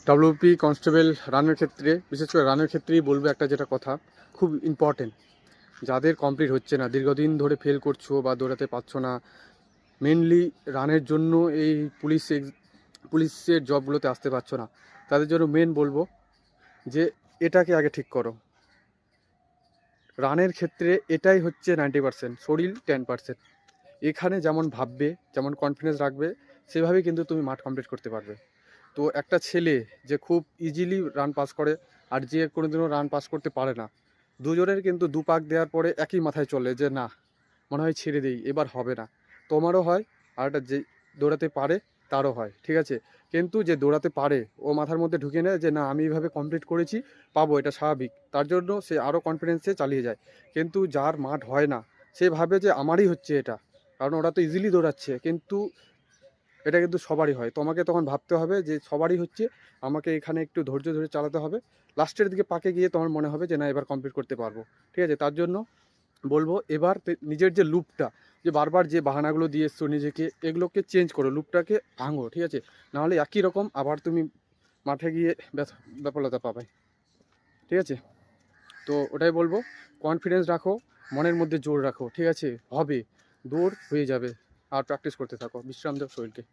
WP constable রানের ক্ষেত্রে, বিশেষ করে রানের ক্ষেত্রেই বলবো একটা যেটা কথা খুব ইম্পর্টেন্ট, যাদের কমপ্লিট হচ্ছে না, দীর্ঘদিন ধরে ফেল করছো বা দৌড়াতে পারছো না, মেনলি রানের জন্য এই পুলিশের জবগুলোতে আসতে পারছো না, তাদের জন্য মেন বলবো যে এটাকে আগে ঠিক করো। রানের ক্ষেত্রে এটাই হচ্ছে 90%, শরীর 10%। এখানে যেমন ভাববে, যেমন কনফিডেন্স রাখবে, সেভাবেই কিন্তু তুমি মাঠ কমপ্লিট করতে পারবে। তো একটা ছেলে যে খুব ইজিলি রান পাস করে আর যে কোনোদিনও রান পাস করতে পারে না, দুজনের কিন্তু দুপাক দেওয়ার পরে একই মাথায় চলে যে না, মনে হয় ছেড়ে দিই, এবার হবে না। তোমারও হয়, আর একটা যে দৌড়াতে পারে তারও হয়, ঠিক আছে। কিন্তু যে দৌড়াতে পারে ও মাথার মধ্যে ঢুকিয়ে নেয় যে না, আমি এইভাবে কমপ্লিট করেছি, পাবো, এটা স্বাভাবিক, তার জন্য সে আরও কনফিডেন্সে চালিয়ে যায়। কিন্তু যার মাঠ হয় না, সে ভাবে যে আমারই হচ্ছে এটা, কারণ ওরা তো ইজিলি দৌড়াচ্ছে। কিন্তু এটা কিন্তু সবারই হয়, তোমাকে তখন ভাবতে হবে যে সবারই হচ্ছে, আমাকে এখানে একটু ধৈর্য ধরে চালাতে হবে। লাস্টের দিকে পাকে গিয়ে তোমার মনে হবে যে না, এবার কমপ্লিট করতে পারবো, ঠিক আছে। তার জন্য বলবো এবার নিজের যে লুপটা, যে বারবার যে বাহানাগুলো দিয়ে এসছো নিজেকে, এগুলোকে চেঞ্জ করো, লুপটাকে ভাঙো, ঠিক আছে। নাহলে একই রকম আবার তুমি মাঠে গিয়ে ব্যাফলতা পাবে, ঠিক আছে। তো ওটাই বলবো, কনফিডেন্স রাখো, মনের মধ্যে জোর রাখো, ঠিক আছে, হবে, দৌড় হয়ে যাবে। আর প্র্যাকটিস করতে থাকো, বিশ্রাম দাও শরীরকে।